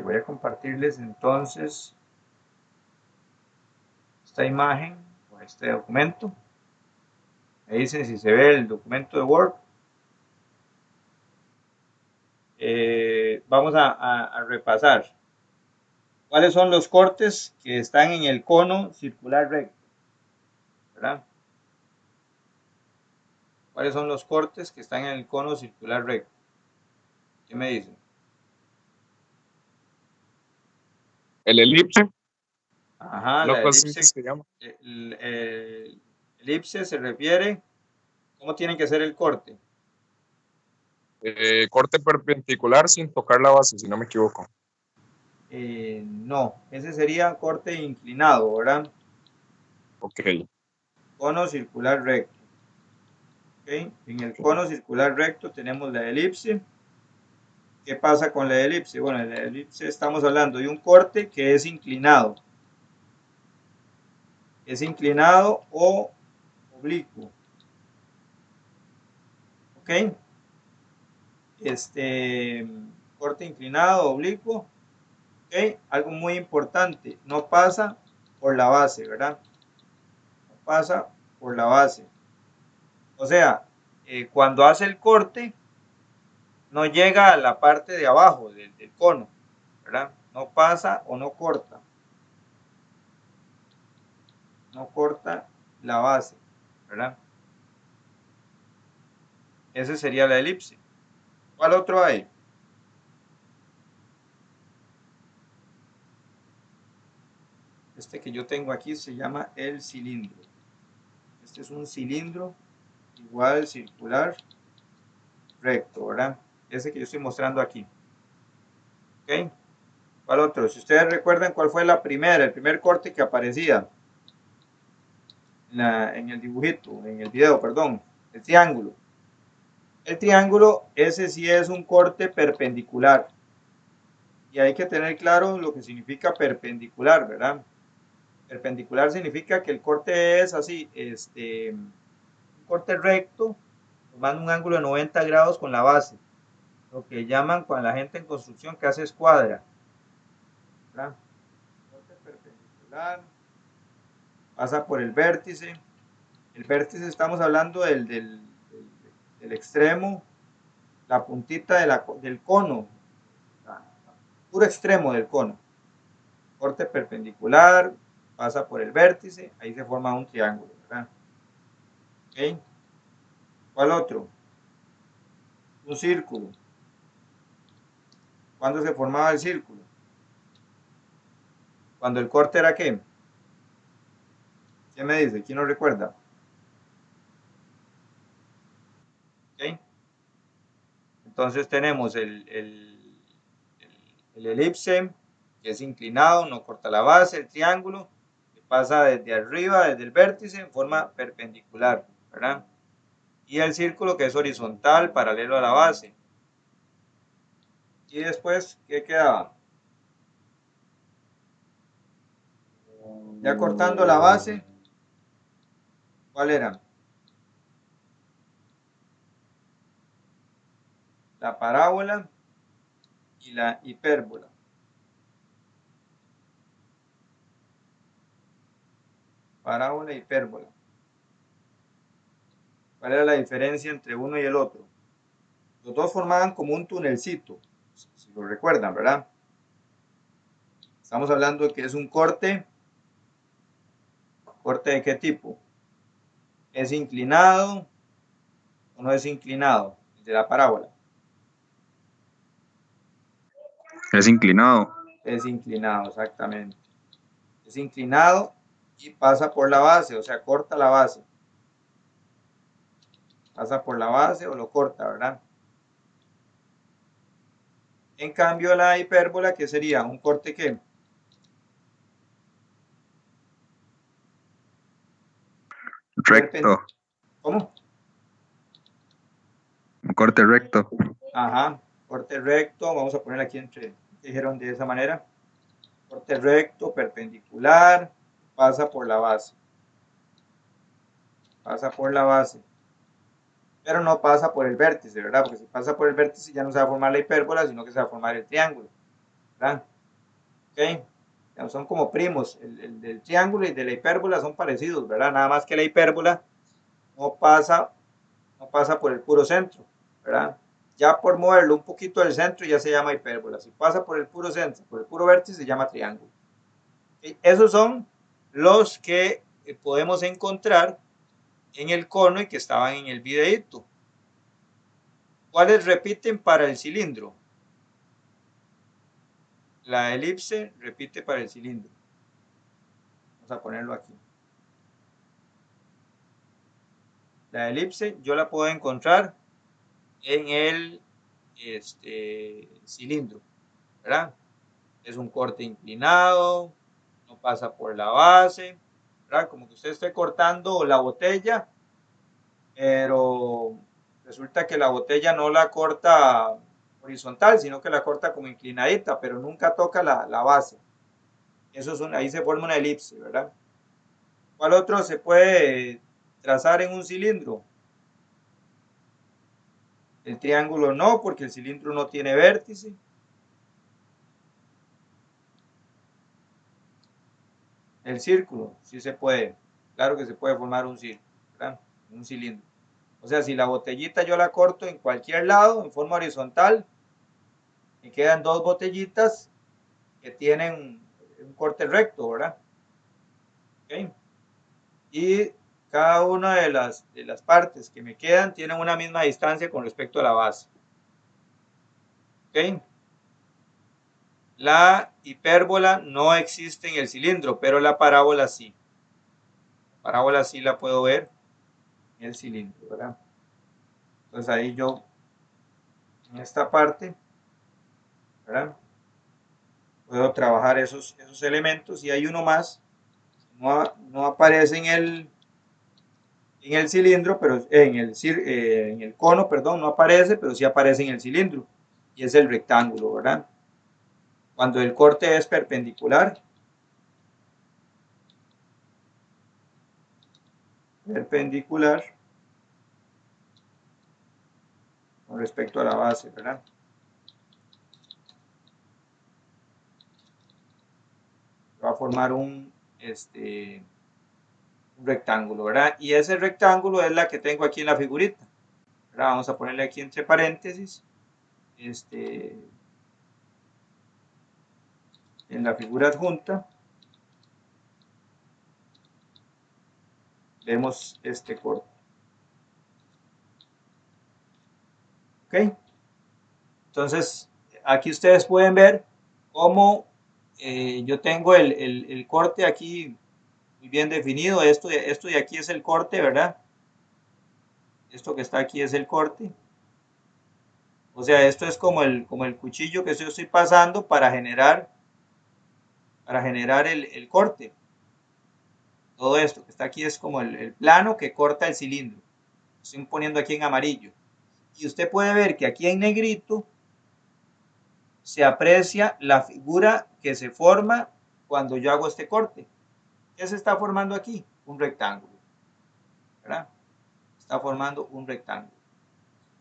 Voy a compartirles entonces esta imagen o este documento. Me dicen si se ve el documento de Word. Vamos a repasar. ¿Cuáles son los cortes que están en el cono circular recto? ¿Verdad? ¿Cuáles son los cortes que están en el cono circular recto? ¿Qué me dicen? El elipse. Ajá, Lo la que elipse. se llama. Elipse se refiere, ¿cómo tiene que ser el corte? Corte perpendicular sin tocar la base, si no me equivoco. No, ese sería corte inclinado, ¿verdad? Ok. Cono circular recto. ¿Okay? En el cono circular recto tenemos la elipse. ¿Qué pasa con la elipse? Bueno, en la elipse estamos hablando de un corte que es inclinado. Es inclinado o oblicuo. ¿Ok? Corte inclinado, oblicuo. ¿Ok? Algo muy importante, no pasa por la base, ¿verdad? No pasa por la base. O sea, cuando hace el corte, no llega a la parte de abajo del cono, ¿verdad? No pasa o no corta. No corta la base, ¿verdad? Esa sería la elipse. ¿Cuál otro hay? Este que yo tengo aquí se llama el cilindro. Este es un cilindro igual circular recto, ¿verdad? Ese que yo estoy mostrando aquí. ¿Ok? ¿Cuál otro? Si ustedes recuerdan cuál fue el primer corte que aparecía en el dibujito, en el video, perdón, el triángulo. El triángulo, ese sí es un corte perpendicular. Y hay que tener claro lo que significa perpendicular, ¿verdad? Perpendicular significa que el corte es así, un corte recto, formando un ángulo de 90 grados con la base. Lo que llaman cuando la gente en construcción que hace escuadra. ¿Verdad? Corte perpendicular, pasa por el vértice. El vértice estamos hablando del extremo, la puntita del cono, puro extremo del cono. Corte perpendicular, pasa por el vértice, ahí se forma un triángulo, ¿verdad? ¿Ok? ¿Cuál otro? Un círculo. ¿Cuándo se formaba el círculo? Cuando el corte era ¿qué? ¿Quién me dice? ¿Quién lo recuerda? ¿Ok? Entonces tenemos el elipse, que es inclinado, no corta la base, el triángulo, que pasa desde arriba, desde el vértice, en forma perpendicular, ¿verdad? Y el círculo, que es horizontal, paralelo a la base. Y después, ¿qué quedaba? Ya cortando la base, ¿cuál era? La parábola y la hipérbola. Parábola e hipérbola. ¿Cuál era la diferencia entre uno y el otro? Los dos formaban como un tunelcito, si lo recuerdan, ¿verdad? Estamos hablando de que es un corte. ¿Corte de qué tipo? ¿Es inclinado o no es inclinado? El de la parábola. Es inclinado. Es inclinado, exactamente. Es inclinado y pasa por la base, o sea, corta la base. Pasa por la base o lo corta, ¿verdad? En cambio, la hipérbola, ¿qué sería? ¿Un corte qué? Recto. ¿Cómo? Un corte recto. Ajá, corte recto. Vamos a poner aquí entre, dijeron de esa manera. Corte recto, perpendicular, pasa por la base. Pasa por la base. Pero no pasa por el vértice, ¿verdad? Porque si pasa por el vértice ya no se va a formar la hipérbola, sino que se va a formar el triángulo. ¿verdad? ¿Ok? Son como primos, el del triángulo y de la hipérbola son parecidos, ¿verdad? Nada más que la hipérbola no pasa por el puro centro, ¿verdad? Ya por moverlo un poquito del centro ya se llama hipérbola. Si pasa por el puro centro, por el puro vértice, se llama triángulo. ¿Okay? Esos son los que podemos encontrar en el cono y que estaban en el videito. ¿Cuáles repiten para el cilindro? La elipse repite para el cilindro. Vamos a ponerlo aquí. La elipse yo la puedo encontrar en el cilindro, ¿verdad? Es un corte inclinado, no pasa por la base, ¿verdad? Como que usted esté cortando la botella, pero resulta que la botella no la corta horizontal, sino que la corta como inclinadita, pero nunca toca la base. Eso es ahí se forma una elipse, ¿verdad? ¿Cuál otro se puede trazar en un cilindro? El triángulo no, porque el cilindro no tiene vértice. El círculo, sí se puede. Claro que se puede formar un círculo, ¿verdad? Un cilindro. O sea, si la botellita yo la corto en cualquier lado, en forma horizontal, me quedan dos botellitas que tienen un corte recto, ¿verdad? ¿Okay? Y cada una de las partes que me quedan tienen una misma distancia con respecto a la base. ¿Okay? La hipérbola no existe en el cilindro, pero la parábola sí. La parábola sí la puedo ver en el cilindro, ¿verdad? Entonces ahí yo, en esta parte, ¿verdad? Puedo trabajar esos elementos y hay uno más, no aparece en el cilindro, pero en el cono, perdón, no aparece, pero sí aparece en el cilindro y es el rectángulo, ¿verdad? Cuando el corte es perpendicular con respecto a la base, ¿verdad? Va a formar un rectángulo, ¿verdad? Y ese rectángulo es la que tengo aquí en la figurita, ¿verdad? Vamos a ponerle aquí entre paréntesis, en la figura adjunta, vemos este corte. ¿Ok? Entonces, aquí ustedes pueden ver cómo yo tengo el corte aquí muy bien definido. Esto de aquí es el corte, ¿verdad? Esto que está aquí es el corte. O sea, esto es como el cuchillo que yo estoy pasando para generar el corte. Todo esto que está aquí es como el plano que corta el cilindro. Estoy poniendo aquí en amarillo. Y usted puede ver que aquí en negrito se aprecia la figura que se forma cuando yo hago este corte. ¿Qué se está formando aquí? Un rectángulo, ¿verdad? Está formando un rectángulo.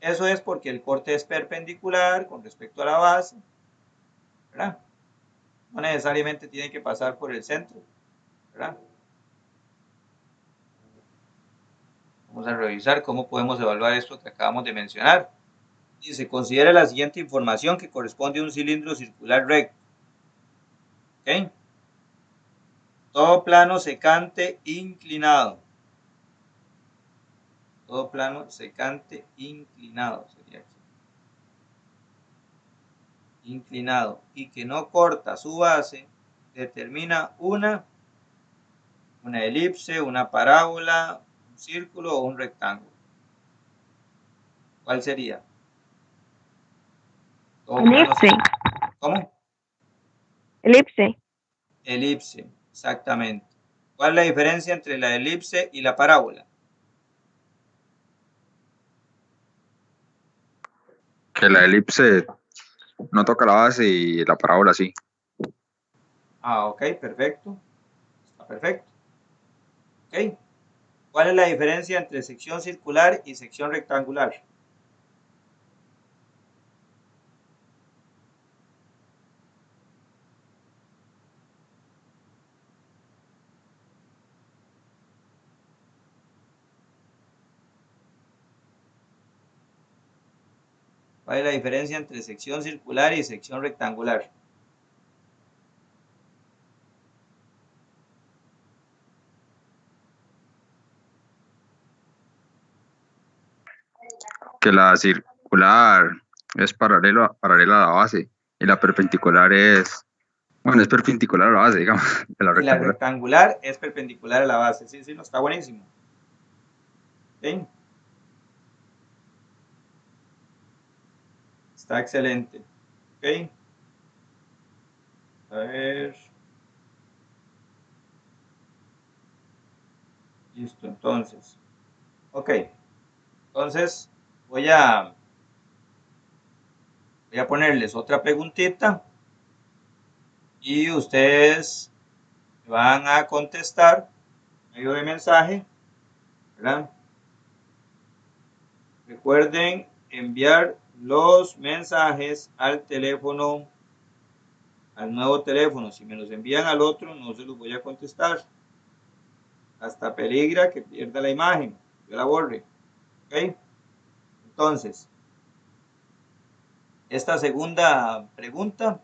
Eso es porque el corte es perpendicular con respecto a la base, ¿verdad? No necesariamente tiene que pasar por el centro, ¿verdad? Vamos a revisar cómo podemos evaluar esto que acabamos de mencionar. Dice, considera la siguiente información que corresponde a un cilindro circular recto. ¿Ok? Todo plano secante inclinado. Todo plano secante inclinado sería aquí. Inclinado y que no corta su base, determina una elipse, una parábola, un círculo o un rectángulo. ¿Cuál sería? Elipse. ¿Cómo? Elipse. Elipse, exactamente. ¿Cuál es la diferencia entre la elipse y la parábola? Que la elipse no toca la base y la parábola sí. Ah, ok, perfecto. Está perfecto. Ok. ¿Cuál es la diferencia entre sección circular y sección rectangular? ¿Cuál es la diferencia entre sección circular y sección rectangular? Que la circular es paralela a la base y la perpendicular es, bueno, es perpendicular a la base, digamos, de la Y la rectangular. rectangular es perpendicular a la base. Sí, sí, no, está buenísimo. ¿Ok? Está excelente. ¿Ok? A ver. Listo, entonces. Ok. Entonces, voy a ponerles otra preguntita y ustedes van a contestar medio de mensaje, ¿verdad? Recuerden enviar los mensajes al teléfono, al nuevo teléfono. Si me los envían al otro, no se los voy a contestar. Hasta peligra que pierda la imagen, yo la borre. ¿Ok? Entonces, esta segunda pregunta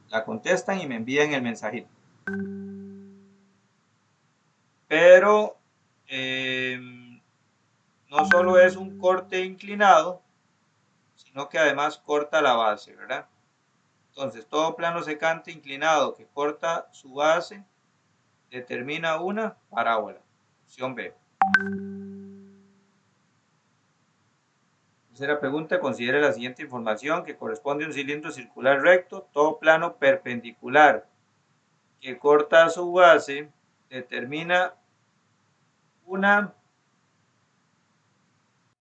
la contestan y me envían el mensajito. Pero no solo es un corte inclinado, sino que además corta la base, ¿verdad? Entonces, todo plano secante inclinado que corta su base determina una parábola. Opción B. Tercera pregunta, considere la siguiente información que corresponde a un cilindro circular recto, todo plano perpendicular que corta su base determina una